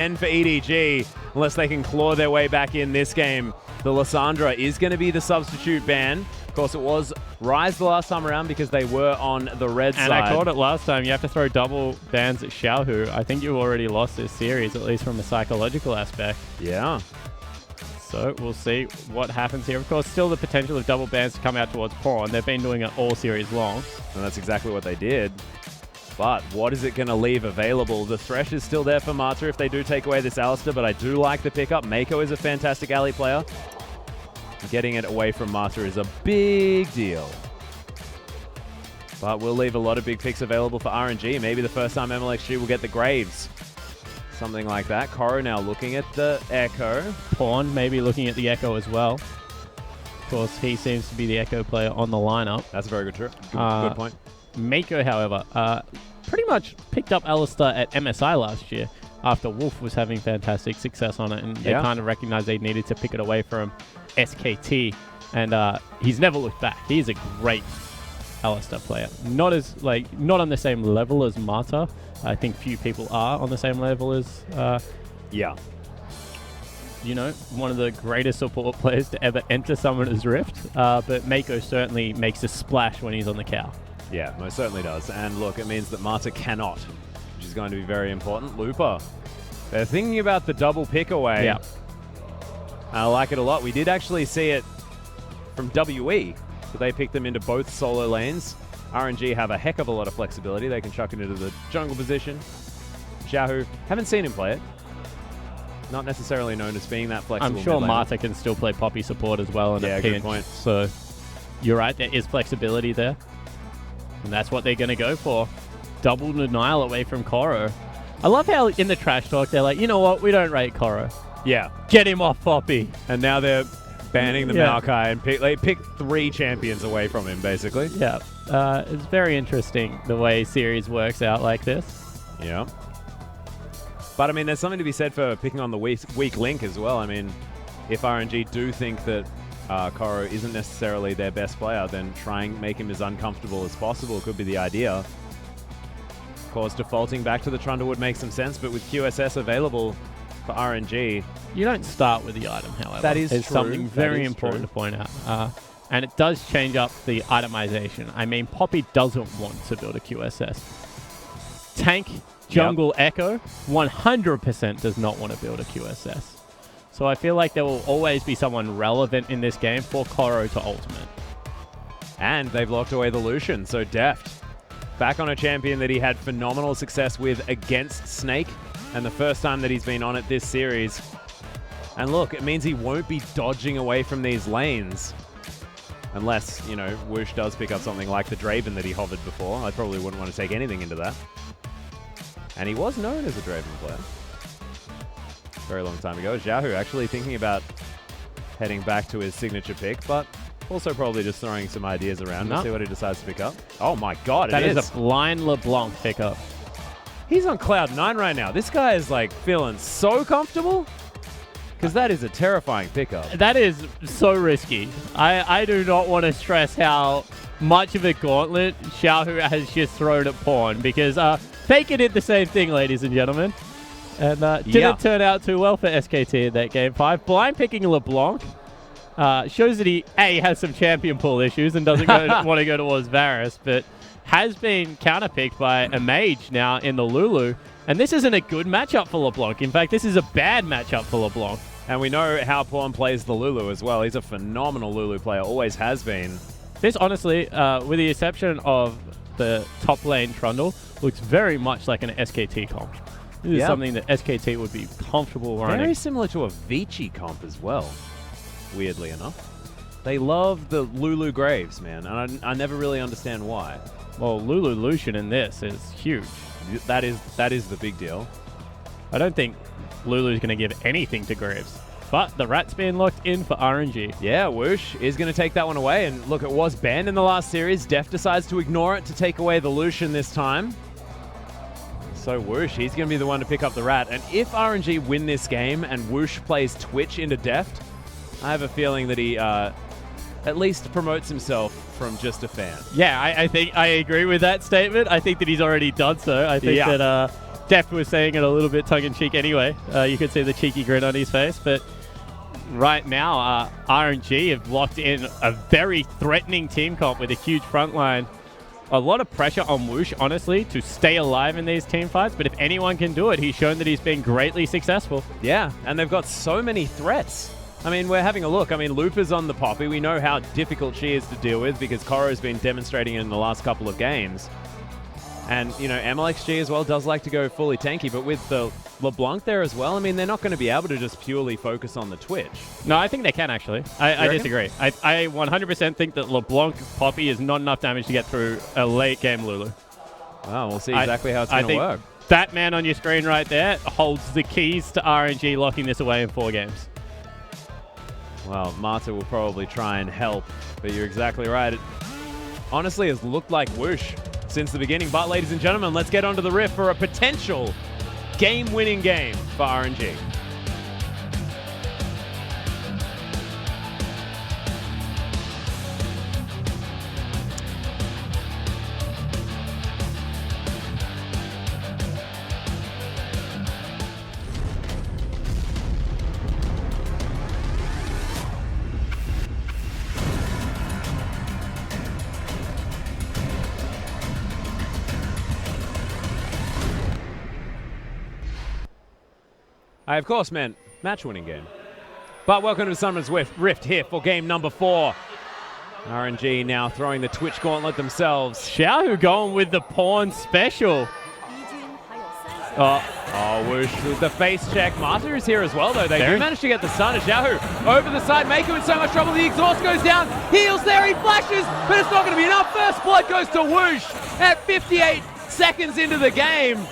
And for EDG, unless they can claw their way back in this game, the Lissandra is going to be the substitute ban. Of course, it was Rise the last time around because they were on the red side. And I called it last time. You have to throw double bans at xiohu. I think you already lost this series, at least from a psychological aspect. Yeah. So we'll see what happens here. Of course, still the potential of double bans to come out towards Pawn. They've been doing it all series long. And that's exactly what they did. But what is it going to leave available? The Thresh is still there for Marta if they do take away this Alistar, but I do like the pickup. Meiko is a fantastic alley player. Getting it away from Marta is a big deal. But we'll leave a lot of big picks available for RNG. Maybe the first time mlxg will get the Graves. Something like that. Koro now looking at the Ekko. Pawn maybe looking at the Ekko as well. Of course, he seems to be the Ekko player on the lineup. That's a very good trip. Good point. Meiko, however, pretty much picked up Alistar at MSI last year after Wuxx was having fantastic success on it, and they kind of recognized they needed to pick it away from SKT, and he's never looked back. He's a great Alistar player. Not on the same level as Marta. I think few people are on the same level as you know, one of the greatest support players to ever enter Summoner's Rift, but Meiko certainly makes a splash when he's on the cow. Yeah, most certainly does. And look, it means that Marta cannot, which is going to be very important. Looper, they're thinking about the double pick away. Yeah. I like it a lot. We did actually see it from WE. So they picked them into both solo lanes. RNG have a heck of a lot of flexibility. They can chuck it into the jungle position. xiohu, haven't seen him play it. Not necessarily known as being that flexible. I'm sure Marta can still play Poppy support as well in a pinch. Good point. So you're right, there is flexibility there. And that's what they're going to go for. Double denial away from Koro. I love how in the trash talk, they're like, you know what? We don't rate Koro. Yeah. Get him off Poppy. And now they're banning the Maokai and they picked 3 champions away from him, basically. Yeah. It's very interesting the way series works out like this. Yeah. But, I mean, there's something to be said for picking on the weak link as well. I mean, if RNG do think that Koro isn't necessarily their best player, then try and make him as uncomfortable as possible could be the idea. Of course, defaulting back to the Trundle would make some sense, but with QSS available for RNG... You don't start with the item, however. That is true. It's something very important to point out. And it does change up the itemization. I mean, Poppy doesn't want to build a QSS. Tank, jungle, Ekko, 100% does not want to build a QSS. So I feel like there will always be someone relevant in this game for Koro to ultimate. And they've locked away the Lucian, so Deft. Back on a champion that he had phenomenal success with against Snake, and the first time that he's been on it this series. And look, it means he won't be dodging away from these lanes. Unless, you know, Wuxx does pick up something like the Draven that he hovered before. I probably wouldn't want to take anything into that. And he was known as a Draven player. Very long time ago. xiohu actually thinking about heading back to his signature pick, but also probably just throwing some ideas around to see what he decides to pick up. Oh my god, that is a blind LeBlanc pickup. He's on cloud 9 right now. This guy is like feeling so comfortable. Because that is a terrifying pickup. That is so risky. I do not want to stress how much of a gauntlet xiohu has just thrown at Pawn, because Faker did the same thing, ladies and gentlemen. And didn't turn out too well for SKT in that game 5. Blind picking LeBlanc shows that he, A, has some champion pool issues and doesn't want to go towards Varus, but has been counterpicked by a mage now in the Lulu. And this isn't a good matchup for LeBlanc. In fact, this is a bad matchup for LeBlanc. And we know how Pawn plays the Lulu as well. He's a phenomenal Lulu player, always has been. This, honestly, with the exception of the top lane Trundle, looks very much like an SKT comp. This is something that SKT would be comfortable running. Very similar to a Vici comp as well, weirdly enough. They love the Lulu Graves, man, and I never really understand why. Well, Lulu Lucian in this is huge. That is the big deal. I don't think Lulu's going to give anything to Graves. But the rat's being locked in for RNG. Yeah, Wuxx is going to take that one away. And look, it was banned in the last series. Deft decides to ignore it to take away the Lucian this time. So Wuxx, he's going to be the one to pick up the rat. And if RNG win this game and Wuxx plays Twitch into Deft, I have a feeling that he at least promotes himself from just a fan. Yeah, I think I agree with that statement. I think that he's already done so. I think that Deft was saying it a little bit tongue-in-cheek anyway. You could see the cheeky grin on his face, but right now, RNG have locked in a very threatening team comp with a huge front line. A lot of pressure on Wuxx, honestly, to stay alive in these team fights, but if anyone can do it, he's shown that he's been greatly successful. Yeah, and they've got so many threats. I mean, we're having a look. I mean, Lupa's on the Poppy. We know how difficult she is to deal with because Koro's been demonstrating it in the last couple of games. And, you know, mlxg as well does like to go fully tanky, but with the LeBlanc there as well, I mean, they're not going to be able to just purely focus on the Twitch. No, I think they can, actually. I disagree. I 100% think that LeBlanc Poppy is not enough damage to get through a late-game Lulu. Wow, we'll see exactly how it's going to work. That man on your screen right there holds the keys to RNG locking this away in 4 games. Well, Marta will probably try and help, but you're exactly right. It honestly has looked like Wuxx since the beginning. But, ladies and gentlemen, let's get onto the riff for a potential game-winning game for RNG. I, of course, meant match-winning game. But welcome to Summoners Rift here for game number 4. RNG now throwing the Twitch gauntlet themselves. xiohu going with the pawn special. Oh, Wuxx with the face check. Marta is here as well, though. They do manage to get the stun of xiohu. Over the side, Meiko in so much trouble. The exhaust goes down. Heals there, he flashes, but it's not going to be enough. First blood goes to Wuxx at 58 seconds into the game.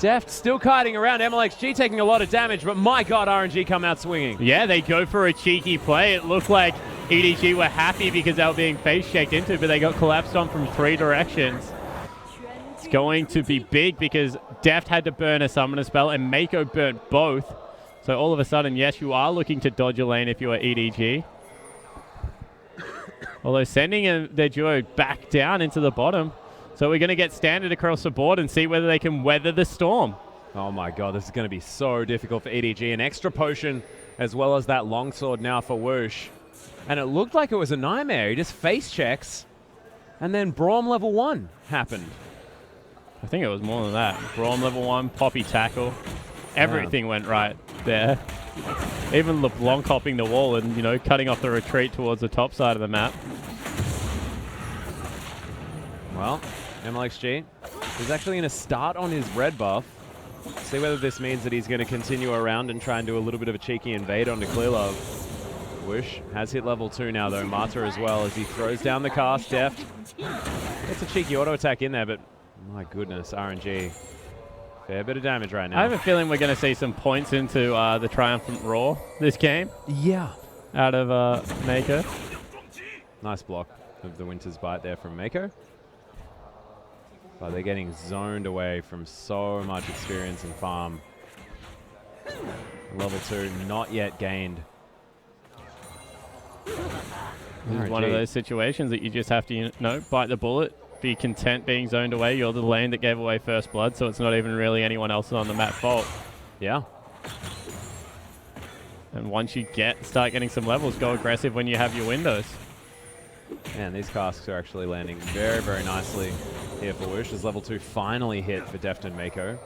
Deft still kiting around. mlxg taking a lot of damage, but my God, RNG come out swinging. Yeah, they go for a cheeky play. It looked like EDG were happy because they were being face checked into, but they got collapsed on from 3 directions. It's going to be big because Deft had to burn a summoner spell and Meiko burnt both. So all of a sudden, yes, you are looking to dodge a lane if you are EDG. Although sending their duo back down into the bottom. So we're going to get standard across the board and see whether they can weather the storm. Oh my God, this is going to be so difficult for EDG. An extra potion as well as that longsword now for Wuxx. And it looked like it was a nightmare. He just face checks and then Braum level 1 happened. I think it was more than that. Braum level 1, Poppy tackle. Everything went right there. Even LeBlanc hopping the wall and, you know, cutting off the retreat towards the top side of the map. Well, mlxg is actually going to start on his red buff. See whether this means that he's going to continue around and try and do a little bit of a cheeky invade onto ClearLove. Wuxx has hit level 2 now, though. Marta as well as he throws down the cast. Deft gets a cheeky auto attack in there, but my goodness, RNG. Fair bit of damage right now. I have a feeling we're going to see some points into the Triumphant Roar this game. Yeah. Out of Meiko. Nice block of the Winter's Bite there from Meiko. But they're getting zoned away from so much experience and farm. Level 2 not yet gained. This is one of those situations that you just have to, you know, bite the bullet, be content being zoned away. You're the lane that gave away first blood, so it's not even really anyone else on the map fault. Yeah. And once you start getting some levels, go aggressive when you have your windows. Man, these casks are actually landing very, very nicely here for Wuxx as level 2 finally hit for Deft and Meiko.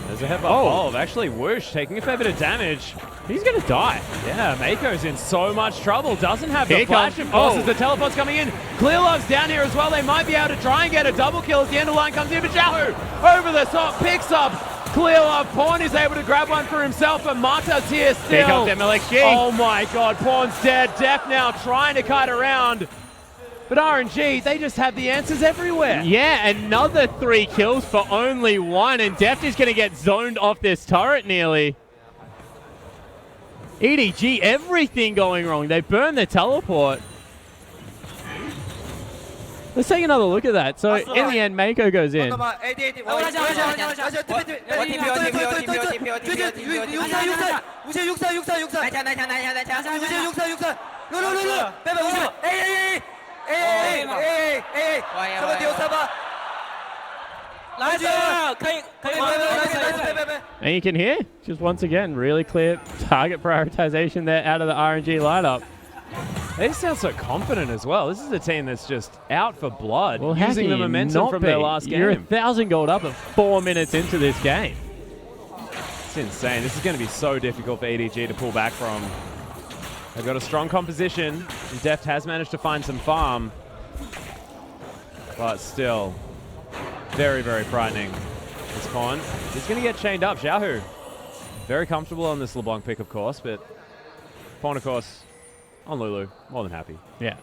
There's a headbutt. Actually, Wuxx taking a fair bit of damage. He's going to die. Yeah, Meiko's in so much trouble. Doesn't have the flash, of course, as the teleport's coming in. ClearLove's down here as well. They might be able to try and get a double kill as the end of line comes in. But xiohu over the top picks up ClearLove. Pawn is able to grab one for himself, but Marta's here still. Here comes mlxg. Oh my God, Pawn's dead. Deft now trying to kite around. But RNG, they just have the answers everywhere. Yeah, another 3 kills for only 1, and Deft is going to get zoned off this turret nearly. EDG, everything going wrong. They burn the teleport. Let's take another look at that. So in the end, Meiko goes in. And you can hear, just once again, really clear target prioritization there out of the RNG lineup. They sound so confident as well. This is a team that's just out for blood, Well, using the momentum from their last game. You're 1,000 gold up at 4 minutes into this game. It's insane. This is going to be so difficult for EDG to pull back from. They've got a strong composition, and Deft has managed to find some farm. But still, very, very frightening. This pawn is going to get chained up. xiohu, very comfortable on this LeBlanc pick, of course, but pawn, of course, on Lulu, more than happy. Yeah.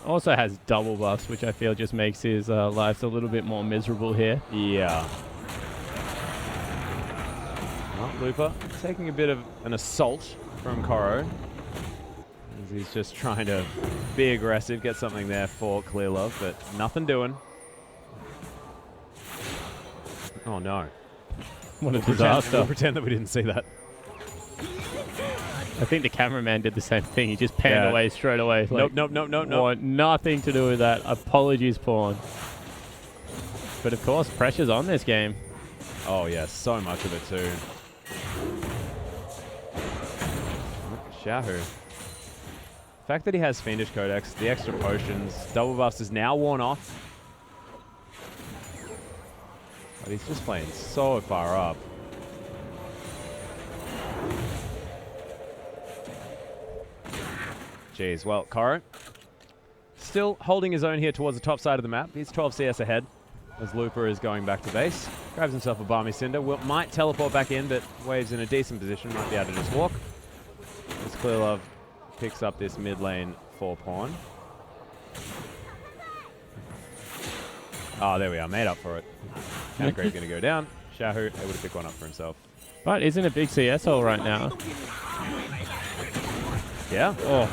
Also has double buffs, which I feel just makes his lives a little bit more miserable here. Yeah. Well, Looper taking a bit of an assault from Koro. As he's just trying to be aggressive, get something there for ClearLove, but nothing doing. Oh no. What a disaster. We'll pretend that we didn't see that. I think the cameraman did the same thing. He just panned away straight away. Like, Nope. Want nothing to do with that. Apologies, pawn. But of course, pressure's on this game. Oh yeah, so much of it too. xiohu. The fact that he has Fiendish Codex, the extra potions, double buffs is now worn off. But he's just playing so far up. Jeez, well, Koro still holding his own here towards the top side of the map. He's 12 CS ahead as Looper is going back to base. Grabs himself a Balmy Cinder. Might teleport back in, but Wave's in a decent position. Might be able to just walk. As ClearLove picks up this mid lane for pawn. Oh, there we are. Made up for it. Now Great going to go down. xiohu able to pick one up for himself. But isn't a big CS hole right now. Yeah. Oh.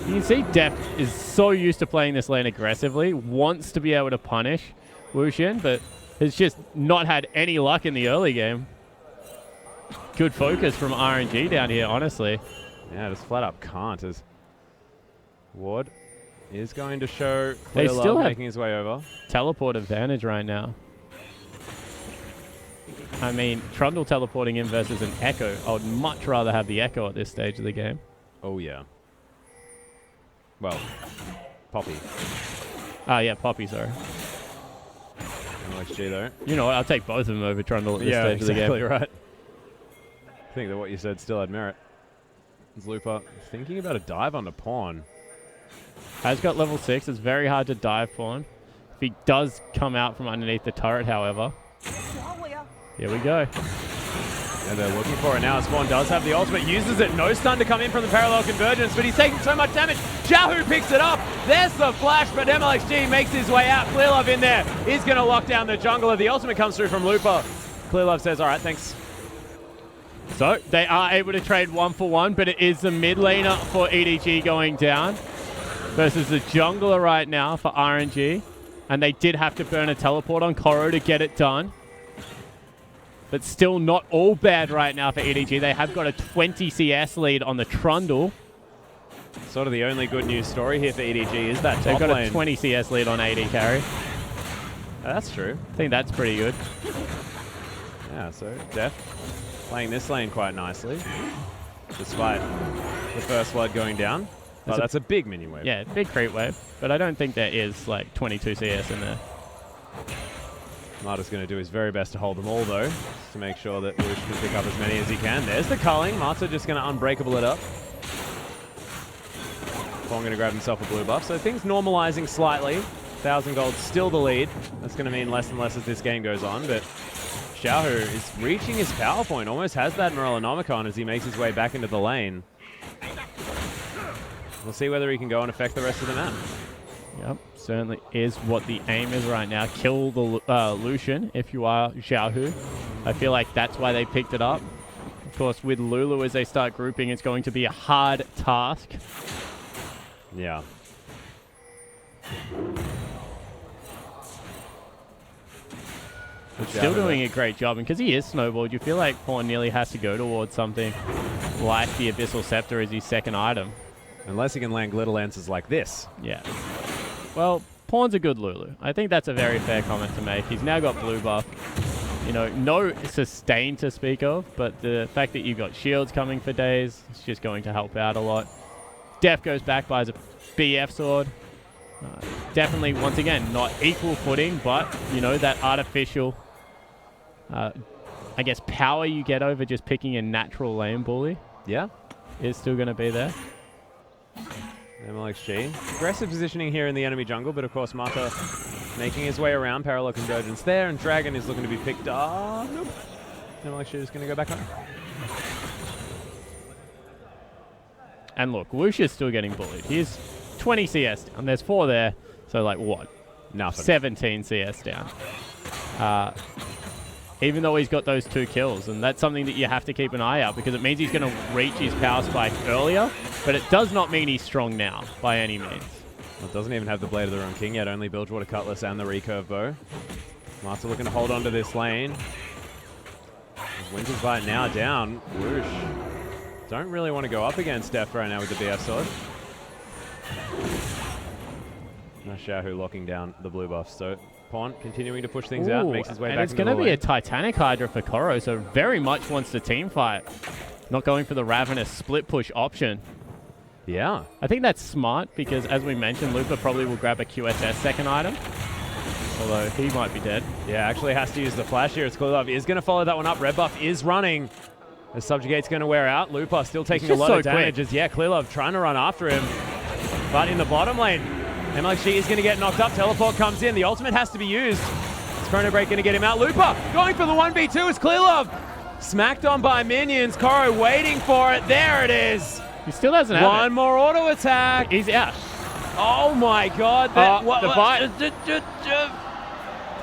You can see Deft is so used to playing this lane aggressively, wants to be able to punish Lucian, but has just not had any luck in the early game. Good focus from RNG down here, honestly. Yeah, just flat up can't. As Ward is going to show They still ClearLove have making his way over. Teleport advantage right now. I mean, Trundle teleporting in versus an Ekko. I would much rather have the Ekko at this stage of the game. Oh, yeah. Well, Poppy. Ah, yeah, Poppy, sorry. mlxg, though. You know what? I'll take both of them over Trundle at this stage of the game. Yeah, exactly right. I think that what you said still had merit. It's Looper thinking about a dive on the pawn. Has got level 6. It's very hard to dive pawn. If he does come out from underneath the turret, however. Here we go. Yeah, they're looking for it now. Spawn does have the ultimate, uses it. No stun to come in from the parallel convergence, but he's taking so much damage. xiohu picks it up. There's the flash, but mlxg makes his way out. ClearLove in there. He's going to lock down the jungler. The ultimate comes through from Looper. ClearLove says, all right, thanks. So they are able to trade 1-for-1, but it is the mid laner for EDG going down versus the jungler right now for RNG. And they did have to burn a teleport on Koro to get it done. But still not all bad right now for EDG. They have got a 20 CS lead on the Trundle. Sort of the only good news story here for EDG is that They've got lane. a 20 CS lead on AD carry. That's true. I think that's pretty good. Yeah, so Deft playing this lane quite nicely, despite the first flood going down. But that's a big mini wave. Yeah, big creep wave. But I don't think there is like 22 CS in there. Marta's going to do his very best to hold them all, though, just to make sure that Lucian can pick up as many as he can. There's the culling. Marta just going to unbreakable it up. Pawn going to grab himself a blue buff. So things normalizing slightly. 1,000 gold, still the lead. That's going to mean less and less as this game goes on, but xiohu is reaching his power point. Almost has that Morellonomicon as he makes his way back into the lane. We'll see whether he can go and affect the rest of the map. Yep, certainly is what the aim is right now. Kill the Lucian if you are xiohu. I feel like that's why they picked it up. Of course, with Lulu as they start grouping, it's going to be a hard task. Yeah. But still doing a great job, and because he is snowballed, you feel like Pawn nearly has to go towards something like the Abyssal Scepter as his second item. Unless he can land little answers like this. Yeah. Well, Pawn's a good Lulu. I think that's a very fair comment to make. He's now got blue buff. You know, no sustain to speak of, but the fact that you've got shields coming for days is just going to help out a lot. Deft goes back, buys a BF sword. Definitely, once again, not equal footing, but, you know, that artificial, I guess, power you get over just picking a natural lane bully. Yeah. Is still going to be there. mlxg. Aggressive positioning here in the enemy jungle, but of course Mata making his way around. Parallel convergence there, and Dragon is looking to be picked up. Nope. mlxg is going to go back home. And look, Wuxx is still getting bullied. He's 20 CS down. There's 4 there, so like what? Nothing. 17 CS down. Even though he's got those 2 kills, and that's something that you have to keep an eye out because it means he's going to reach his power spike earlier, but it does not mean he's strong now by any means. Well, it doesn't even have the Blade of the Wrong King yet, only Bilgewater Cutlass and the recurve bow. Marta looking to hold on to this lane. Winter's Bite now down. Whoosh. Don't really want to go up against Deft right now with the BF sword. Now xiohu locking down the blue buff, so Pawn continuing to push things out, makes his way back into the lane. And it's going to be a Titanic Hydra for Koro, so very much wants to team fight. Not going for the Ravenous split push option. Yeah. I think that's smart because, as we mentioned, Lupa probably will grab a QSS second item. Although he might be dead. Yeah, actually has to use the flash here. It's ClearLove is going to follow that one up. Red buff is running. The Subjugate's going to wear out. Lupa still taking a lot of damage. As, yeah, ClearLove trying to run after him. But in the bottom lane, mlxg is going to get knocked up. Teleport comes in. The ultimate has to be used. Is Chrono Break going to get him out? Lupa going for the 1v2 as ClearLove smacked on by minions. Koro waiting for it. There it is. He still doesn't have one more auto attack. He's out. Oh my god. The bite.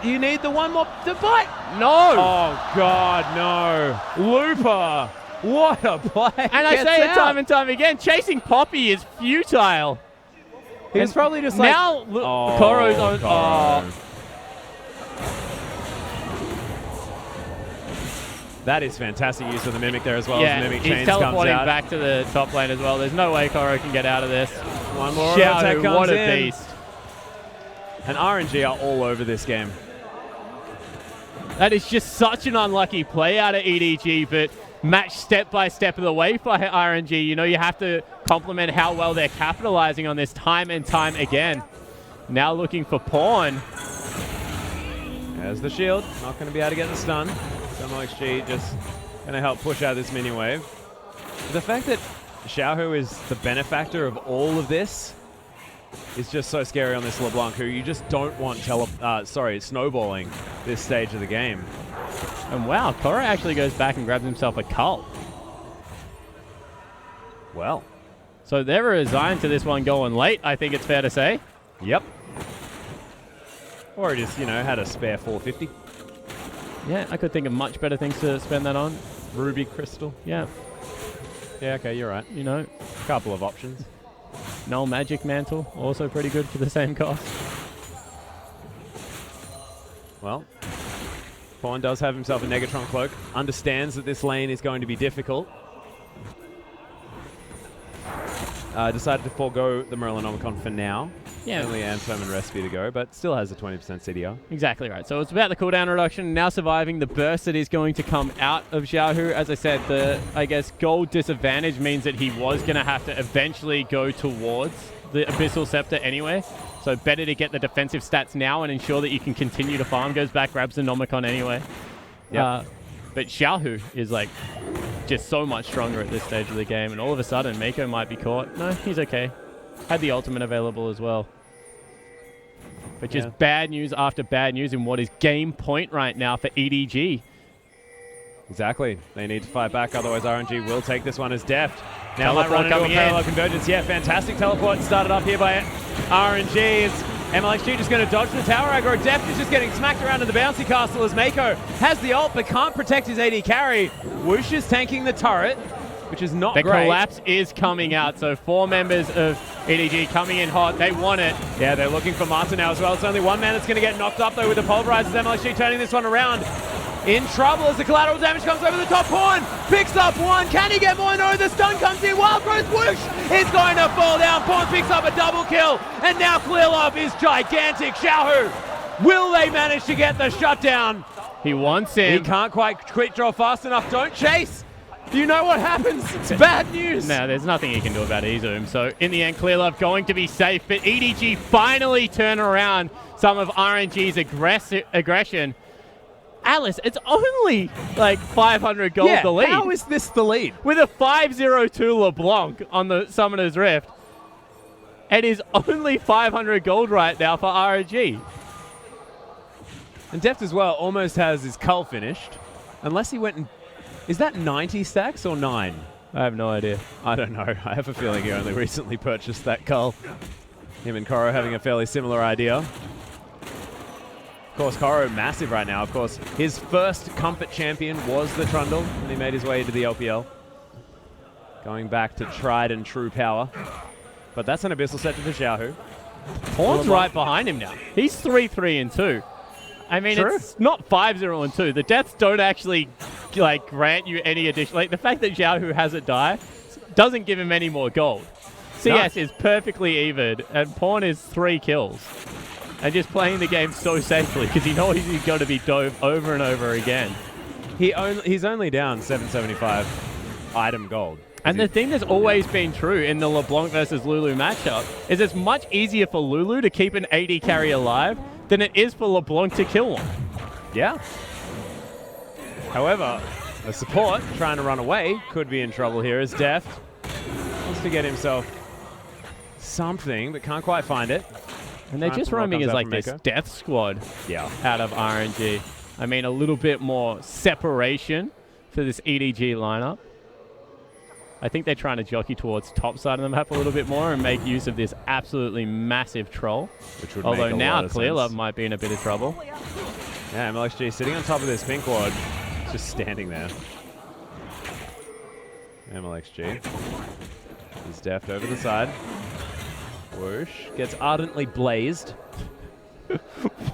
You need the one more. The bite. No. Oh god, no. Lupa. What a play. And I say it time and time again, chasing Poppy is futile. He's probably just like... Now, Koro's on... Koro. That is fantastic use of the Mimic there as well. Yeah, as the Mimic he's chains comes teleporting out. back to the top lane as well. There's no way Koro can get out of this. One more attack comes what a in. beast. And RNG are all over this game. That is just such an unlucky play out of EDG, but matched step by step of the way by RNG. You know, you have to compliment how well they're capitalizing on this time and time again. Now looking for Pawn. There's the shield. Not going to be able to get the stun. mlxg just going to help push out this mini wave. The fact that xiohu is the benefactor of all of this is just so scary on this LeBlanc, who you just don't want snowballing this stage of the game. And wow, Koro actually goes back and grabs himself a cult. Well. So they're resigned to this one going late, I think it's fair to say. Yep. Or just, you know, had a spare 450. Yeah, I could think of much better things to spend that on. Ruby Crystal. Yeah. Yeah, okay, you're right. You know. A couple of options. Null Magic Mantle, also pretty good for the same cost. Well, Pawn does have himself a Negatron Cloak. Understands that this lane is going to be difficult. Decided to forego the Merlinomicon for now. Yeah. Only Anthem and Recipe to go, but still has a 20% CDR. Exactly right. So it's about the cooldown reduction, now surviving the burst that is going to come out of xiohu. As I said, the, I guess, gold disadvantage means that he was going to have to eventually go towards the Abyssal Scepter anyway. So better to get the defensive stats now and ensure that you can continue to farm. Goes back, grabs the Nomicon anyway. Yep. But xiohu is like just so much stronger at this stage of the game, and all of a sudden Meiko might be caught. No, he's okay. Had the ultimate available as well. But just bad news after bad news in what is game point right now for EDG. Exactly. They need to fight back, otherwise RNG will take this one as Deft. Now Teleport might run into a coming parallel in. convergence. Yeah, fantastic teleport started up here by RNG. It's mlxg just going to dodge the tower aggro. Deft is just getting smacked around in the bouncy castle as Meiko has the ult but can't protect his AD carry. Wuxx is tanking the turret, which is not great. The collapse is coming out, so 4 members of EDG coming in hot. They want it. Yeah, they're looking for Marta now as well. It's only one man that's going to get knocked up though with the pulverizers. mlxg turning this one around. in trouble as the collateral damage comes over the top. Pawn picks up one. Can he get more? No, the stun comes in. Wild Growth Whoosh is going to fall down. Pawn picks up a double kill. And now ClearLove is gigantic. xiohu, will they manage to get the shutdown? He wants him. He can't quite quick draw fast enough. Don't chase. You know what happens. It's bad news. No, there's nothing he can do about E-Zoom. So in the end, ClearLove going to be safe. But EDG finally turn around some of RNG's aggression. Alice, it's only like 500 gold the lead. How is this the lead? With a 5-0-2 LeBlanc on the Summoner's Rift. It is only 500 gold right now for RNG. And Deft as well almost has his cull finished. Unless he went and... Is that 90 stacks or 9? I have no idea. I don't know. I have a feeling he only recently purchased that cull. Him and Koro having a fairly similar idea. Of course, Koro massive right now. Of course, his first comfort champion was the Trundle when he made his way into the LPL. Going back to tried and true power. But that's an Abyssal set to the xiohu. Pawn's right behind him now. He's 3-3-2. I mean, True. It's not 5-0-2. The deaths don't actually like grant you any additional. Like the fact that xiohu hasn't died doesn't give him any more gold. CS is perfectly even, and Pawn is 3 kills. And just playing the game so safely because he knows he's going to be dove over and over again. He's only down 775 item gold. And the thing that's always been true in the LeBlanc versus Lulu matchup is it's much easier for Lulu to keep an AD carry alive than it is for LeBlanc to kill one. Yeah. However, the support trying to run away could be in trouble here as Deft wants to get himself something but can't quite find it. And they're just roaming as like this death squad out of RNG. I mean, a little bit more separation for this EDG lineup. I think they're trying to jockey towards top side of the map a little bit more and make use of this absolutely massive troll. Which would Although make a now lot of ClearLove sense. might be in a bit of trouble. Yeah, mlxg sitting on top of this pink ward, just standing there. mlxg is Deft over the side. Whoosh gets ardently blazed.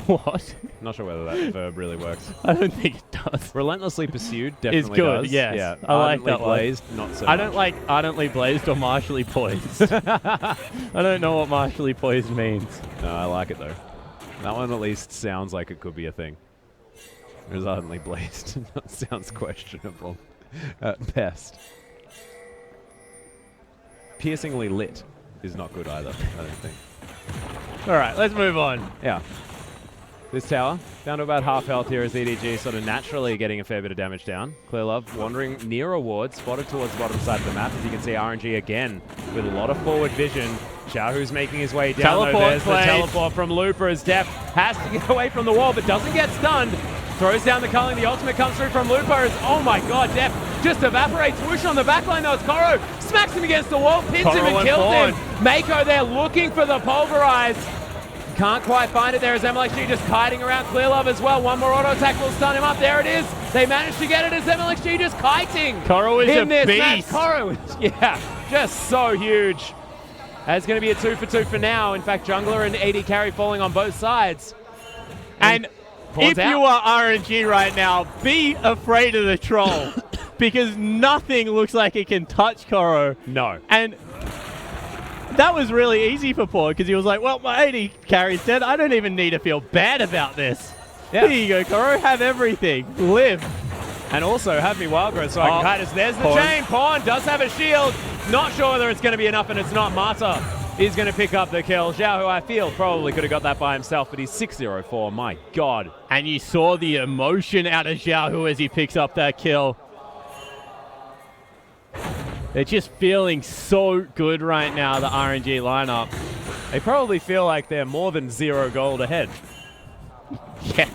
What? Not sure whether that verb really works. I don't think it does. Relentlessly pursued definitely It's good, does. yes. Yeah, I like ardently that one. blazed, not so I much. don't like ardently blazed or martially poised. I don't know what martially poised means. No, I like it though. That one at least sounds like it could be a thing. Whereas ardently blazed. That sounds questionable at best. Piercingly lit is not good either, I don't think. All right, let's move on. Yeah. This tower, down to about half health here as EDG sort of naturally getting a fair bit of damage down. ClearLove wandering near a ward, spotted towards the bottom side of the map. As you can see, RNG again with a lot of forward vision. xiohu's making his way down. Teleport, There's please. the teleport from Looper as Deft has to get away from the wall, but doesn't get stunned. Throws down the culling. The ultimate comes through from Looper as, oh my god, Deft just evaporates. Whoosh on the backline though. It's Koro. Smacks him against the wall, pins him and kills him. Meiko there looking for the pulverize. Can't quite find it there as mlxg just kiting around ClearLove as well. One more auto attack will stun him up. There it is. They managed to get it as mlxg just kiting. Koro is a beast. Koro is, just so huge. It's going to be a 2-for-2 for now. In fact, jungler and AD carry falling on both sides. And if you are RNG right now, be afraid of the troll because nothing looks like it can touch Koro. No. And that was really easy for Paul because he was like, well, my AD carry's dead. I don't even need to feel bad about this. Yeah. Here you go, Koro. Have everything. Live. And also have me wild growth so I can kite us. There's the Pawn. chain. Pawn does have a shield. Not sure whether it's going to be enough, and it's not. Mata is going to pick up the kill. xiohu, I feel, probably could have got that by himself, but he's 6-0-4. My god. And you saw the emotion out of xiohu as he picks up that kill. They're just feeling so good right now, the RNG lineup. They probably feel like they're more than 0 gold ahead. Yeah.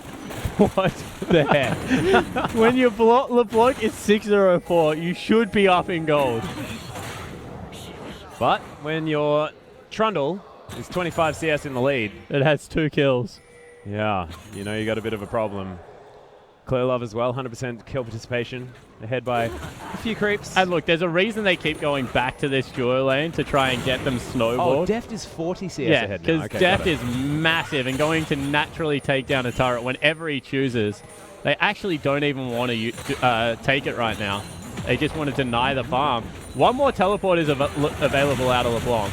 What the heck? When your LeBlanc is 6-0-4, you should be up in gold. But when your Trundle is 25 CS in the lead, it has 2 kills. Yeah, you know you got a bit of a problem. ClearLove as well, 100% kill participation, ahead by a few creeps. And look, there's a reason they keep going back to this duo lane to try and get them snowballed. Oh, Deft is 40 CS ahead now. Because Deft is massive and going to naturally take down a turret whenever he chooses. They actually don't even want to take it right now. They just want to deny the farm. One more teleport is available out of LeBlanc.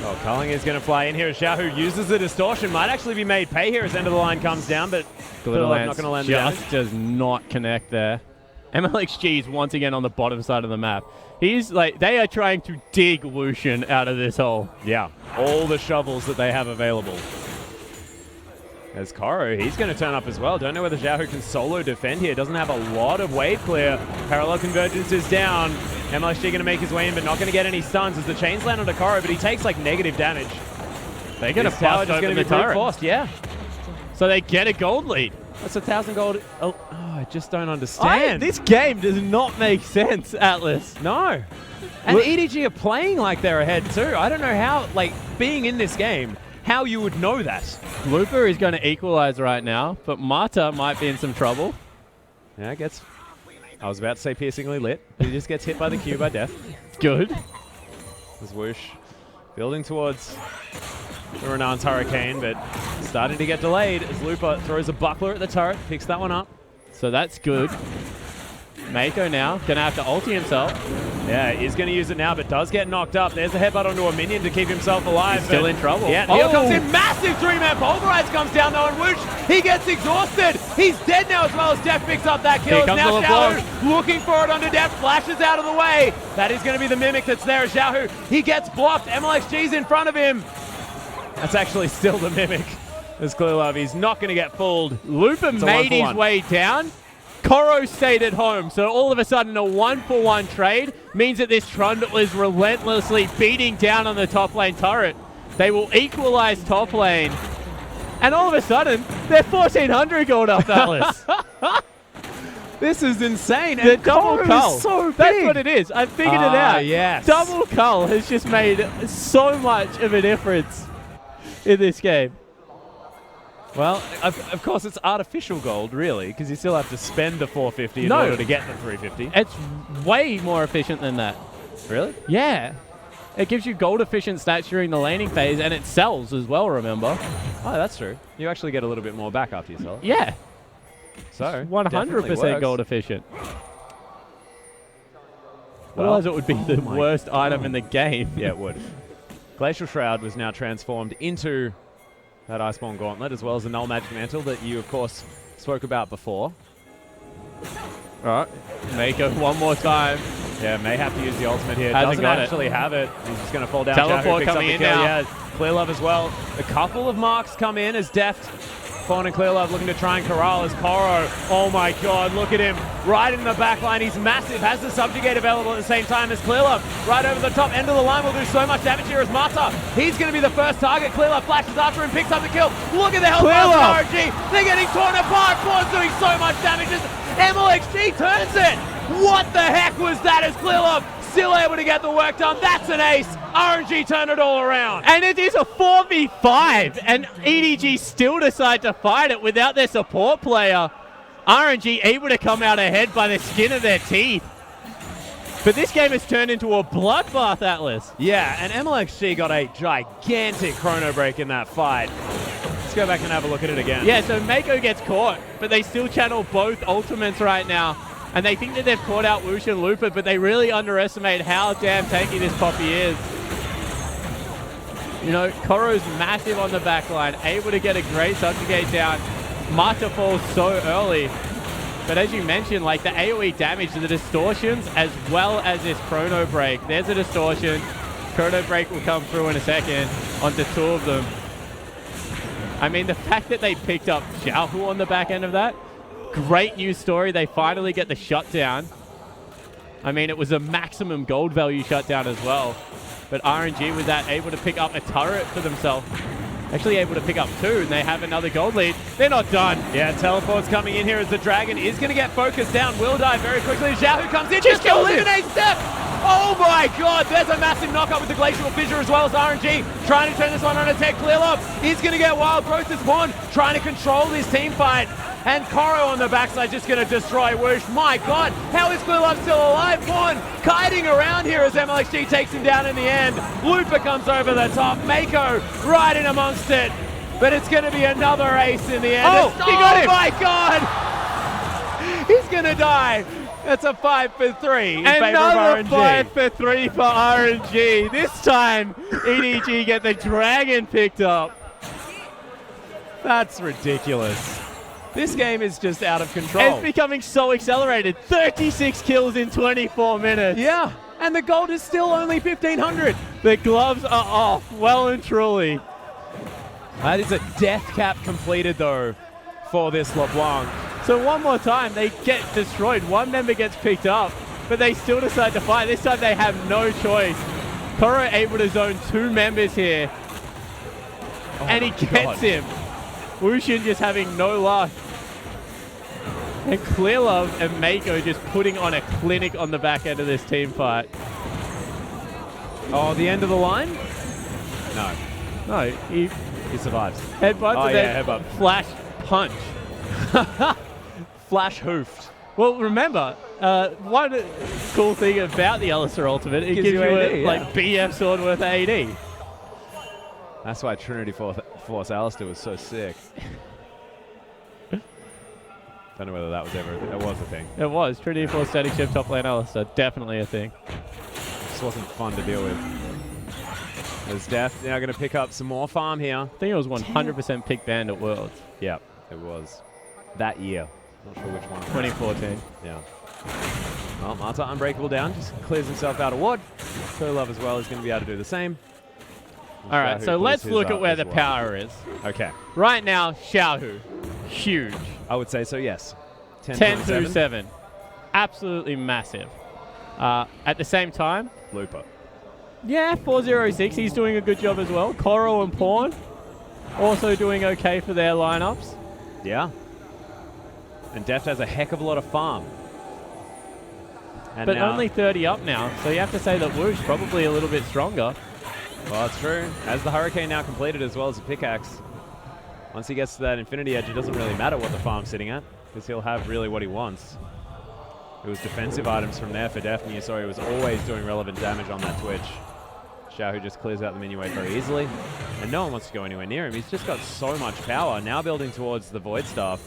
Oh, Culling is going to fly in here. xiohu uses the distortion. Might actually be made pay here as end of the line comes down, but ClearLove not going to land the damage. Just does not connect there. mlxg is once again on the bottom side of the map. He's like, they are trying to dig Lucian out of this hole. Yeah, all the shovels that they have available. There's Koro, he's going to turn up as well. Don't know whether xiohu can solo defend here. Doesn't have a lot of wave clear. Parallel convergence is down. mlxg going to make his way in, but not going to get any stuns as the chains land onto Koro, but he takes like negative damage. They're going to bust open the turret. Forced, yeah. So they get a gold lead. That's 1,000 gold. Oh, I just don't understand. This game does not make sense, Atlus. No. And EDG are playing like they're ahead too. I don't know how, like, being in this game, how you would know that. Lupa is going to equalize right now, but Mata might be in some trouble. Yeah, I was about to say piercingly lit. He just gets hit by the Q by Deft. Good. There's Whoosh building towards the Renan's Hurricane, but starting to get delayed as Lupa throws a buckler at the turret, picks that one up. So that's good. Meiko now going to have to ulti himself. Yeah, he's going to use it now, but does get knocked up. There's a headbutt onto a minion to keep himself alive. He's still in trouble. Yeah, Neil comes in. Massive three-man pulverize comes down though, and Wuxx, he gets exhausted. He's dead now as well as Deft picks up that kill. Now xiohu looking for it onto Deft, flashes out of the way. That is going to be the Mimic that's there as xiohu. He gets blocked. mlxg's in front of him. That's actually still the Mimic. As ClearLove, he's not going to get fooled. Lupa made his way down. Koro stayed at home, so all of a sudden a 1-for-1 trade means that this Trundle is relentlessly beating down on the top lane turret. They will equalize top lane, and all of a sudden they're 1,400 gold up, Atlus. This is insane. The double cull. So big. That's what it is. I figured it out. Yes. Double cull has just made so much of a difference in this game. Well, of course, it's artificial gold, really, because you still have to spend the 450 in order to get the 350. It's way more efficient than that. Really? Yeah. It gives you gold-efficient stats during the laning phase, and it sells as well, remember? Oh, that's true. You actually get a little bit more back after you sell. Yeah. So, 100% gold-efficient. Well, otherwise, it would be the worst item in the game. Yeah, it would. Glacial Shroud was now transformed into that Iceborne Gauntlet, as well as the Null Magic Mantle that you, of course, spoke about before. All right. Meiko one more time. Yeah, may have to use the ultimate here. Hasn't Doesn't actually have it. He's just going to fall down. Teleport coming in now. Yeah, ClearLove as well. A couple of marks come in as Deft, Fawn and ClearLove looking to try and corral as Koro. Oh my god, look at him. Right in the back line. He's massive. Has the Subjugate available at the same time as ClearLove. Right over the top end of the line will do so much damage here as Mata. He's going to be the first target. ClearLove flashes after him, picks up the kill. Look at the health bar of RNG. They're getting torn apart. Fawn's doing so much damage as mlxg turns it. What the heck was that as ClearLove still able to get the work done? That's an ace. RNG turned it all around. And it is a 4v5, and EDG still decide to fight it without their support player. RNG able to come out ahead by the skin of their teeth. But this game has turned into a bloodbath, Atlus. Yeah, and mlxg got a gigantic chrono break in that fight. Let's go back and have a look at it again. Yeah, so Meiko gets caught, but they still channel both ultimates right now. And they think that they've caught out Lucian Lupa, but they really underestimate how damn tanky this Poppy is. You know, Koro's massive on the back line, able to get a great subjugate down. Mata falls so early. But as you mentioned, like the AoE damage to the distortions as well as this chrono break. There's a distortion. Chrono break will come through in a second onto two of them. I mean, the fact that they picked up xiohu on the back end of that, great news story. They finally get the shutdown. I mean, it was a maximum gold value shutdown as well. But RNG with that able to pick up a turret for themselves. Actually able to pick up two, and they have another gold lead. They're not done. Yeah, teleport's coming in here as the Dragon is going to get focused down. Will die very quickly. xiohu comes in, just eliminates Deft. Oh my god, there's a massive knockup with the Glacial Fissure as well as RNG. Trying to turn this one on a tech. ClearLove is going to get wild. Growth is born, trying to control this team fight. And Koro on the backside just going to destroy Whoosh. My god, how is ClearLove still alive? Fawn kiting around here as mlxg takes him down in the end. Lupa comes over the top. Meiko right in amongst it. but it's going to be another ace in the end. Oh, he got him. My God! He's going to die. That's a 5 for 3 in favor of Another RNG. 5 for 3 for RNG. This time, EDG get the dragon picked up. That's ridiculous. This game is just out of control. It's becoming so accelerated. 36 kills in 24 minutes. Yeah, and the gold is still only 1,500. The gloves are off, well and truly. That is a death cap completed, though, for this LeBlanc. So one more time, they get destroyed. One member gets picked up, but they still decide to fight. This time they have no choice. Koro able to zone 2 members here. And he gets him. Lucian just having no luck. And ClearLove and Meiko just putting on a clinic on the back end of this team fight. Oh, the end of the line? No. No, he survives. headbutts and then headbutt. flash punch. Flash hoofed. Well, remember, one cool thing about the Alistar ultimate, it gives you AD, a like BF sword worth AD. That's why Trinity Force Alistar was so sick. Don't know whether that was ever it was a thing. It was. Trinity Force static shift top lane Alistar. Definitely a thing. Just wasn't fun to deal with. There's Deft now going to pick up some more farm here. I think it was 100% pick banned at Worlds. Yep, it was. That year. Not sure which one. 2014. Yeah. Well, Marta Unbreakable down. Just clears himself out of ward. ClearLove as well is going to be able to do the same. All right, so let's look at where the power is. Okay. Right now, xiohu. Huge. I would say so, yes. 10 through 7. Absolutely massive. At the same time, Looper. yeah, 406. He's doing a good job as well. Koro and Pawn also doing okay for their lineups. Yeah. And Deft has a heck of a lot of farm. And But now, only 30 up now, so you have to say that Wuxx probably a little bit stronger. well, it's true. As the Hurricane now completed as well as the pickaxe, once he gets to that Infinity Edge, it doesn't really matter what the farm's sitting at, because he'll have really what he wants. It was defensive items from there for Deft, and you saw he was always doing relevant damage on that Twitch. xiohu just clears out the minion wave very easily, and no one wants to go anywhere near him. He's just got so much power, now building towards the Void Staff.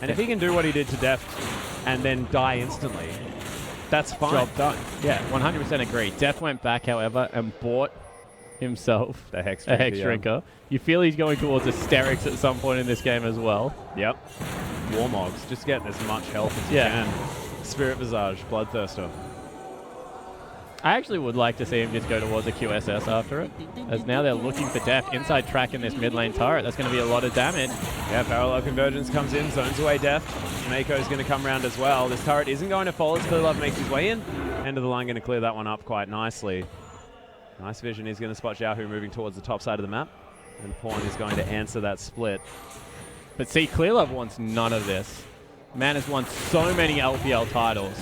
And if he can do what he did to Deft and then die instantly, that's fine. Job done. Yeah, 100% agree. Deft went back, however, and bought himself The Hex a Hex Drinker. You feel he's going towards Asterix at some point in this game as well. Yep. Warmogs, just getting as much health as you can. Spirit Visage, Bloodthirster. I actually would like to see him just go towards a QSS after it, as now they're looking for Deft. Inside track in this mid lane turret, that's going to be a lot of damage. Yeah, Parallel Convergence comes in, zones away Deft. Meiko's going to come around as well. This turret isn't going to fall as ClearLove makes his way in. End of the line going to clear that one up quite nicely. Nice vision. He's going to spot xiohu moving towards the top side of the map. And Pawn is going to answer that split. But see, ClearLove wants none of this. Man has won so many LPL titles.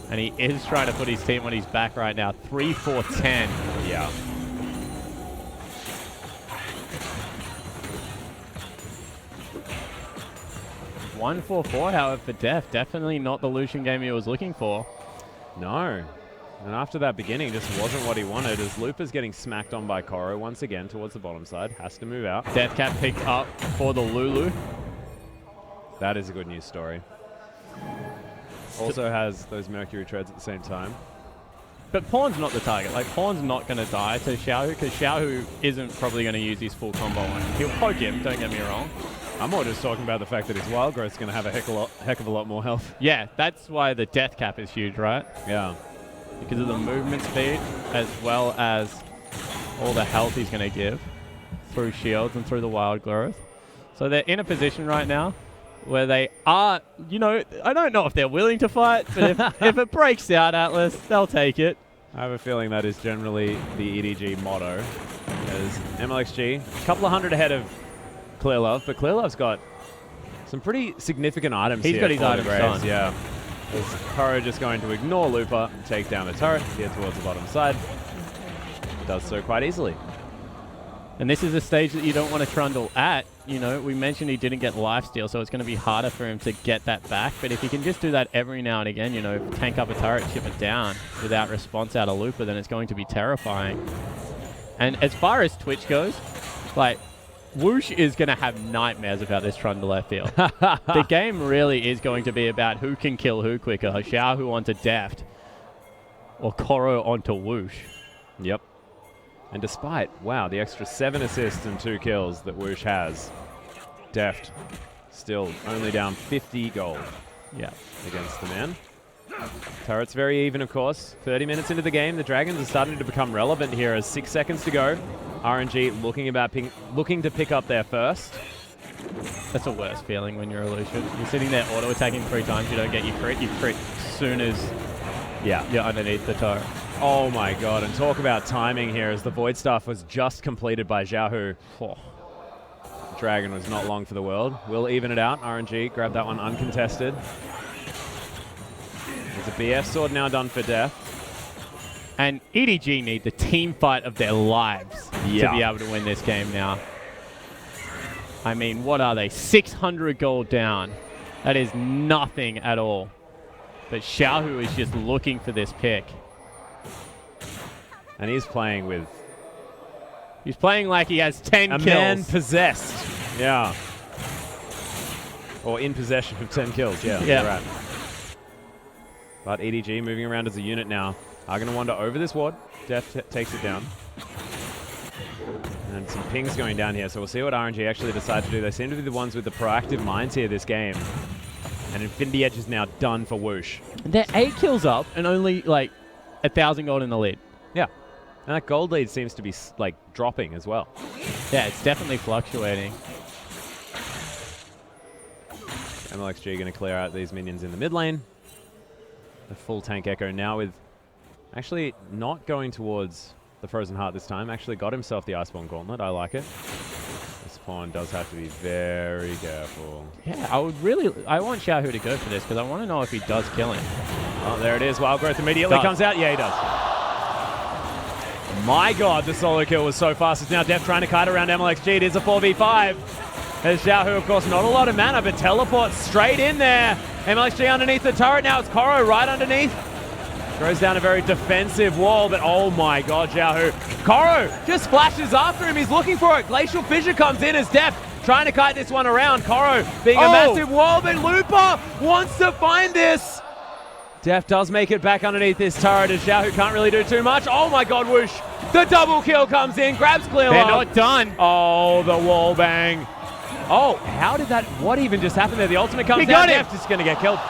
And he is trying to put his team on his back right now. 3-4-10. Yeah. One 4-4, however, for Deft. Definitely not the Lucian game he was looking for. No. And after that beginning, just wasn't what he wanted, as Looper's getting smacked on by Koro once again towards the bottom side. Has to move out. Death Cap picked up for the Lulu. That is a good news story. Also has those Mercury treads at the same time. But Pawn's not the target. Like, Pawn's not going to die to xiohu, because xiohu isn't probably going to use his full combo on him. He'll poke him, don't get me wrong. I'm more just talking about the fact that his Wild Growth's going to have a heck of a lot more health. Yeah, that's why the Death Cap is huge, right? Yeah. Because of the movement speed, as well as all the health he's going to give through shields and through the Wild Growth. So they're in a position right now where they are, you know, I don't know if they're willing to fight, but if it breaks out, Atlus, they'll take it. I have a feeling that is generally the EDG motto. As mlxg, a couple of hundred ahead of ClearLove, but ClearLove's got some pretty significant items here. He's got his items done. Yeah. Is Koro just going to ignore Looper and take down the turret here towards the bottom side? It does so quite easily. And this is a stage that you don't want to Trundle at. You know, we mentioned he didn't get lifesteal, so it's going to be harder for him to get that back. But if he can just do that every now and again, you know, tank up a turret, chip it down without response out of Looper, then it's going to be terrifying. And as far as Twitch goes, like, Wuxx is going to have nightmares about this Trundle, I feel. The game really is going to be about who can kill who quicker. xiohu onto Deft or Koro onto Wuxx. Yep. And despite, wow, the extra 7 assists and 2 kills that Wuxx has, Deft still only down 50 gold against the man. Turret's very even, of course. 30 minutes into the game, the Dragons are starting to become relevant here as 6 seconds to go. RNG looking to pick up their first. That's the worst feeling when you're a Lucian. You're sitting there auto-attacking 3 times, you don't get your crit. You crit as soon as you're underneath the turret. Oh my god, and talk about timing here as the Void Staff was just completed by xiohu. Oh. Dragon was not long for the world. We'll even it out. RNG grabbed that one uncontested. There's a BF sword now done for Deft. And EDG need the team fight of their lives to be able to win this game now. I mean, what are they? 600 gold down. That is nothing at all. But xiohu is just looking for this pick. And he's playing with... He's playing like he has 10 kills. A man possessed. Yeah. Or in possession of 10 kills. Yeah, you're right. But EDG moving around as a unit now. Are going to wander over this ward. Deft takes it down. And some pings going down here. So we'll see what RNG actually decide to do. They seem to be the ones with the proactive minds here this game. And Infinity Edge is now done for Wuxx. They're 8 kills up and only like 1,000 gold in the lead. Yeah. And that gold lead seems to be like dropping as well. Yeah, it's definitely fluctuating. mlxg going to clear out these minions in the mid lane. The full tank Ekko now with actually not going towards the Frozen Heart this time. Actually got himself the Iceborne Gauntlet. I like it. This pawn does have to be very careful. Yeah, I want xiohu to go for this because I want to know if he does kill him. Oh, there it is. Wild Growth immediately comes out. Yeah, he does. My god, the solo kill was so fast. It's now Deft trying to kite around mlxg. It is a 4v5. There's xiohu, of course, not a lot of mana, but teleports straight in there. mlxg underneath the turret. Now it's Koro right underneath. Throws down a very defensive wall, but oh my god, xiohu. Koro just flashes after him. He's looking for it. Glacial Fissure comes in as Deft trying to kite this one around. Koro being a massive wall, but Looper wants to find this. Deft does make it back underneath this turret as xiohu can't really do too much. Oh my god, Wuxx. The double kill comes in, grabs ClearLove. They're not done. Oh, the wall bang. Oh, how did that, what even just happened there? The ultimate comes down, Deft is going to get killed.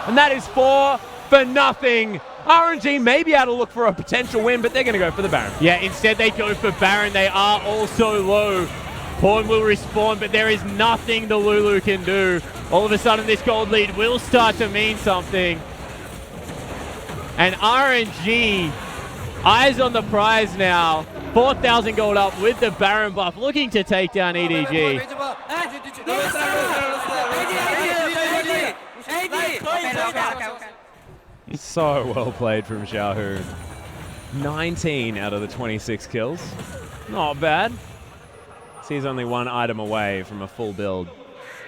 And that is 4 for nothing. RNG may be able to look for a potential win, but they're going to go for the Baron. Yeah, instead they go for Baron. They are also low. Pawn will respawn, but there is nothing the Lulu can do. All of a sudden, this gold lead will start to mean something. And RNG, eyes on the prize now. 4,000 gold up with the Baron buff, looking to take down EDG. So well played from xiohu. 19 out of the 26 kills. Not bad. He's only 1 item away from a full build.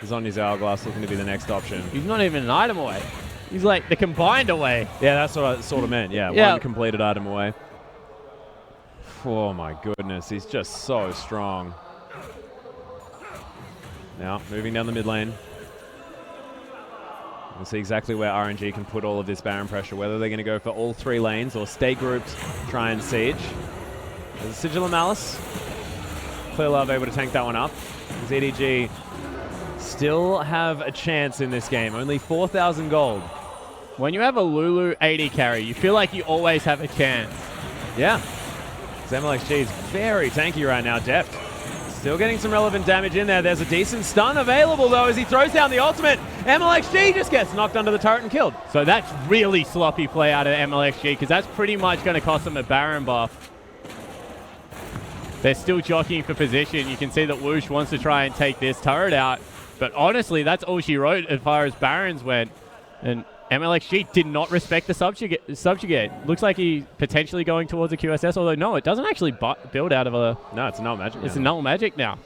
Zhonya's Hourglass looking to be the next option. He's not even an item away. He's like the combined away. Yeah, that's what I sort of meant. Yeah, 1 completed item away. Oh my goodness, he's just so strong. Now, moving down the mid lane. We'll see exactly where RNG can put all of this Baron pressure, whether they're going to go for all 3 lanes or stay grouped, try and siege. There's a Sigil of Malice. ClearLove able to tank that one up. As EDG still have a chance in this game. Only 4,000 gold. When you have a Lulu 80 carry, you feel like you always have a chance. Yeah. mlxg is very tanky right now. Deft still getting some relevant damage in there. There's a decent stun available, though, as he throws down the ultimate. mlxg just gets knocked under the turret and killed. So that's really sloppy play out of mlxg, because that's pretty much going to cost them a Baron buff. They're still jockeying for position. You can see that Wuxx wants to try and take this turret out. But honestly, that's all she wrote as far as Barons went. And mlxg did not respect the subjugate. Looks like he's potentially going towards a QSS, although no, it doesn't actually build out of a... No, it's a null magic. It's a null magic now.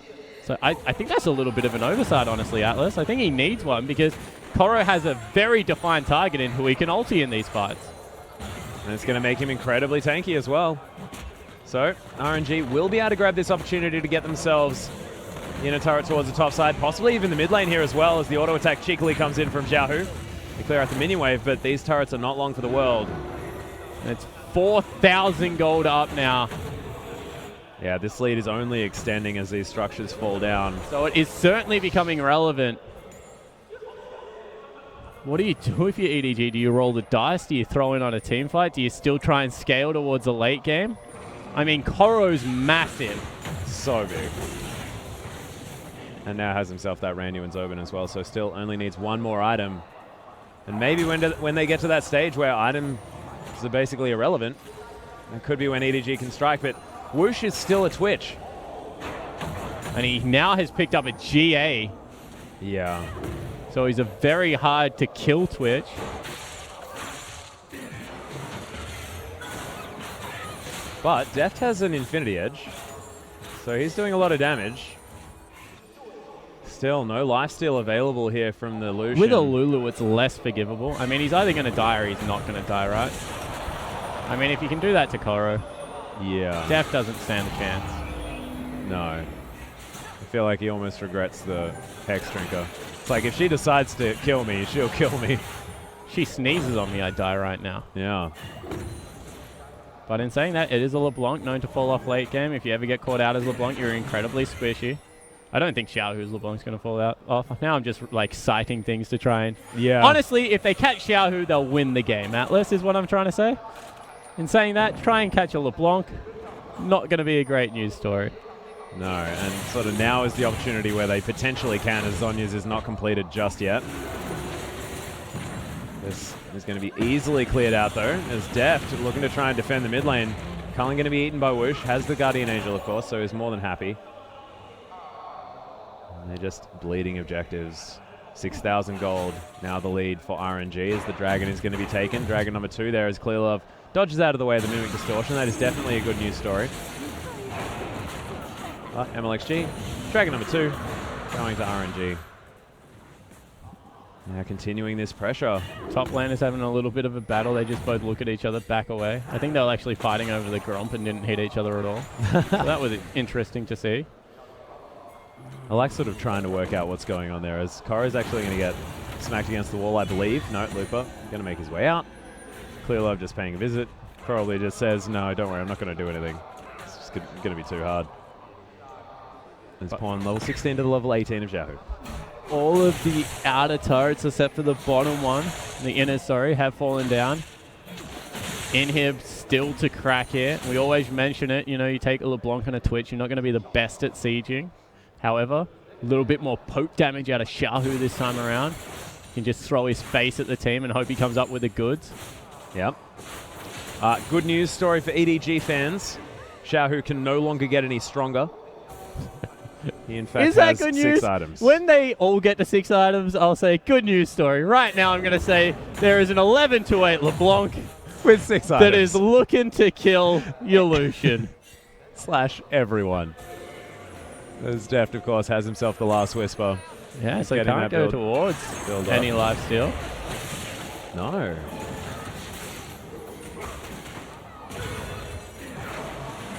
So I think that's a little bit of an oversight, honestly, Atlus. I think he needs one because Koro has a very defined target in who he can ulti in these fights. And it's going to make him incredibly tanky as well. So RNG will be able to grab this opportunity to get themselves in a turret towards the top side, possibly even the mid lane here as well, as the auto attack cheekily comes in from xiohu. They clear out the minion wave, but these turrets are not long for the world. And it's 4,000 gold up now. Yeah, this lead is only extending as these structures fall down. So it is certainly becoming relevant. What do you do if you're EDG? Do you roll the dice? Do you throw in on a team fight? Do you still try and scale towards a late game? I mean, Koro's massive. So big. And now has himself that Randy and Zobin as well, so still only needs one more item. And maybe when they get to that stage where items are basically irrelevant, it could be when EDG can strike, but Wuxx is still a Twitch. And he now has picked up a GA. Yeah. So he's a very hard to kill Twitch. But Deft has an Infinity Edge, so he's doing a lot of damage. Still, no lifesteal available here from the Lucian. With a Lulu, it's less forgivable. I mean, he's either going to die or he's not going to die, right? I mean, if you can do that to Koro, yeah, Deft doesn't stand a chance. No. I feel like he almost regrets the Hex Drinker. It's like, if she decides to kill me, she'll kill me. She sneezes on me, I die right now. Yeah. But in saying that, it is a LeBlanc known to fall off late game. If you ever get caught out as LeBlanc, you're incredibly squishy. I don't think xiohu's LeBlanc's going to fall out off. Now I'm just like citing things to try and... Yeah. Honestly, if they catch xiohu, they'll win the game. Atlus is what I'm trying to say. In saying that, try and catch a LeBlanc. Not going to be a great news story. No, and sort of now is the opportunity where they potentially can, as Zhonya's is not completed just yet. This is going to be easily cleared out, though, as Deft looking to try and defend the mid lane. Cullen going to be eaten by Wuxx, has the Guardian Angel, of course, so he's more than happy. And they're just bleeding objectives. 6,000 gold, now the lead for RNG as the Dragon is going to be taken. Dragon number 2 there as ClearLove dodges out of the way of the Mimic Distortion. That is definitely a good news story. mlxg, Dragon number 2, going to RNG. Now continuing this pressure. Top lane is having a little bit of a battle. They just both look at each other, back away. I think they were actually fighting over the Gromp and didn't hit each other at all. So that was interesting to see. I like sort of trying to work out what's going on there, as Koro's actually going to get smacked against the wall, I believe. No, Looper going to make his way out. ClearLove just paying a visit. Probably just says, no, don't worry, I'm not going to do anything. It's just going to be too hard. It's Pawn level 16 to the level 18 of xiohu. All of the outer turrets, except for the bottom one, the inner, sorry, have fallen down. Inhib still to crack here. We always mention it, you know, you take a LeBlanc and a Twitch, you're not going to be the best at sieging. However, a little bit more poke damage out of xiohu this time around. He can just throw his face at the team and hope he comes up with the goods. Yep. Good news story for EDG fans. xiohu can no longer get any stronger. He in fact is that has good 6 news? items. When they all get to 6 items, I'll say good news story. Right now I'm going to say there is an 11-8 LeBlanc with 6 items that is looking to kill your Lucian. / everyone. As Deft, of course, has himself the last whisper. Yeah, so he can't go towards any lifesteal. No.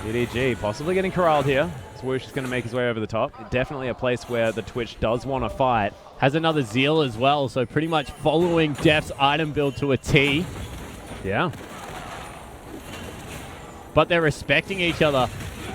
EDG possibly getting corralled here. Wuxx is going to make his way over the top. Definitely a place where the Twitch does want to fight. Has another Zeal as well, so pretty much following Deft's item build to a T. Yeah. But they're respecting each other.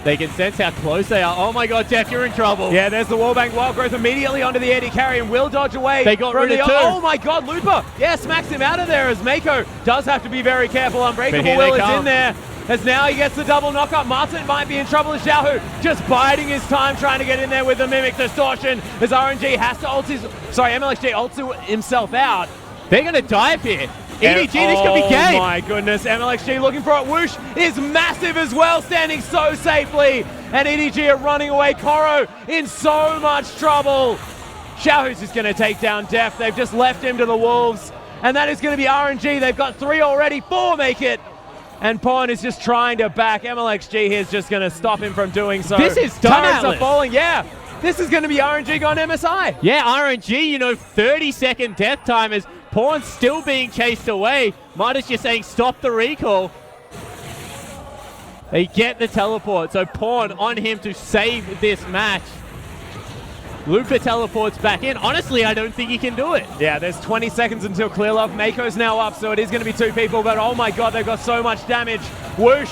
They can sense how close they are. Oh my god, Deft, you're in trouble. Yeah, there's the wallbang. Wild Growth immediately onto the AD carry and will dodge away. They got rid of 2. Oh my god, Looper! Yeah, smacks him out of there as Meiko does have to be very careful. Unbreakable Will is in there. As now he gets the double knockup. Martin might be in trouble as xiohu just biding his time trying to get in there with the Mimic Distortion as RNG has to ult his... Sorry, mlxg ults himself out. They're going to dive here. EDG, this could be game. Oh my goodness, mlxg looking for it. Wuxx is massive as well, standing so safely. And EDG are running away. Koro in so much trouble. xiohu's just going to take down Deft. They've just left him to the wolves. And that is going to be RNG. They've got 3 already, 4 make it. And Pawn is just trying to back. mlxg here is just going to stop him from doing so. This is done, Turrets Atlas. are falling, yeah. This is going to be RNG gone MSI. Yeah, RNG, you know, 30-second death timers. Pawn still being chased away. Midas just saying stop the recall. They get the teleport, so Pawn on him to save this match. Lupa teleports back in. Honestly, I don't think he can do it. Yeah, there's 20 seconds until ClearLove. Meiko's now up, so it is going to be 2 people, but oh my god, they've got so much damage. Whoosh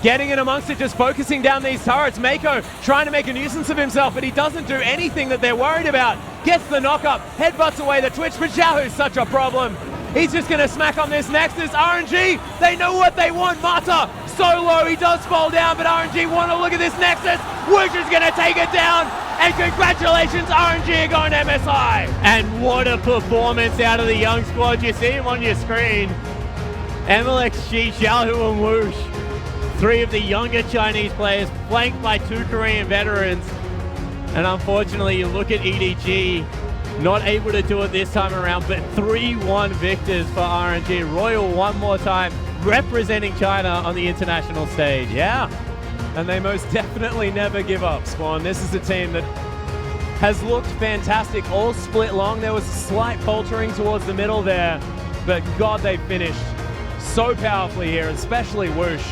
getting in amongst it, just focusing down these turrets. Meiko trying to make a nuisance of himself, but he doesn't do anything that they're worried about. Gets the knock-up, headbutts away the Twitch, but xiohu's such a problem. He's just going to smack on this Nexus. RNG, they know what they want. Mata, so low, he does fall down, but RNG want to look at this Nexus. Wuxx is going to take it down, and congratulations, RNG are going to MSI. And what a performance out of the young squad. You see him on your screen. mlxg, xiohu, and Wuxx. 3 of the younger Chinese players, flanked by 2 Korean veterans. And unfortunately, you look at EDG, not able to do it this time around, but 3-1 victors for RNG. Royal one more time, representing China on the international stage. Yeah, and they most definitely never give up, Squan. This is a team that has looked fantastic all split long. There was a slight faltering towards the middle there, but God, they finished so powerfully here, especially Wuxx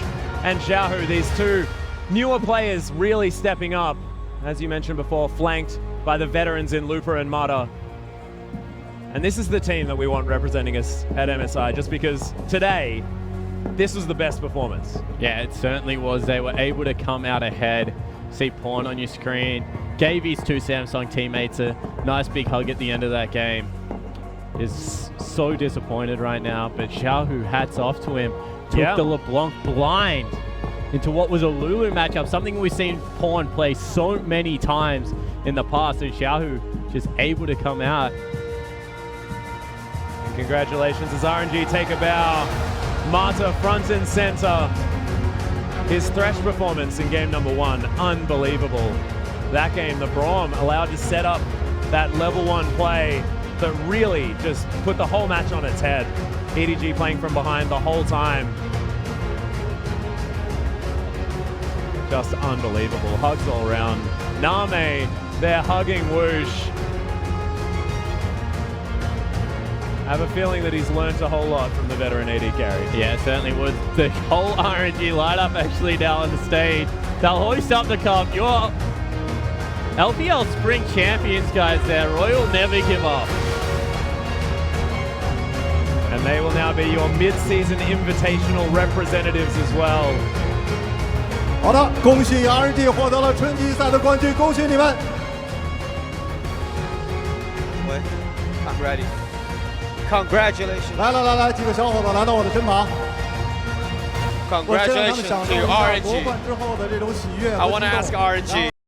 and xiohu, these 2 newer players really stepping up, as you mentioned before, flanked by the veterans in Lupa and Mata. And this is the team that we want representing us at MSI, just because today, this was the best performance. Yeah, it certainly was. They were able to come out ahead. See Pawn on your screen. Gave his 2 Samsung teammates a nice big hug at the end of that game. Is so disappointed right now, but xiohu, hats off to him. Took the LeBlanc blind into what was a Lulu matchup, something we've seen Pawn play so many times in the past, and xiohu just able to come out. Congratulations as RNG take a bow. Mata front and center. His Thresh performance in game number 1, unbelievable. That game, the Braum allowed to set up that level 1 play that really just put the whole match on its head. EDG playing from behind the whole time. Just unbelievable. Hugs all around. Name, they're hugging Wuxx. I have a feeling that he's learned a whole lot from the veteran AD carry. Yeah, certainly would. The whole RNG lineup actually now on the stage. They'll hoist up the cup. Your LPL Spring Champions, guys, there. Royal never give up. And they will now be your mid-season invitational representatives as well. 好的，恭喜 RNG 获得了春季赛的冠军，恭喜你们！ I'm ready. Congratulations. 来，几个小伙子来到我的身旁。 Congratulations to RNG. I I want to ask RNG.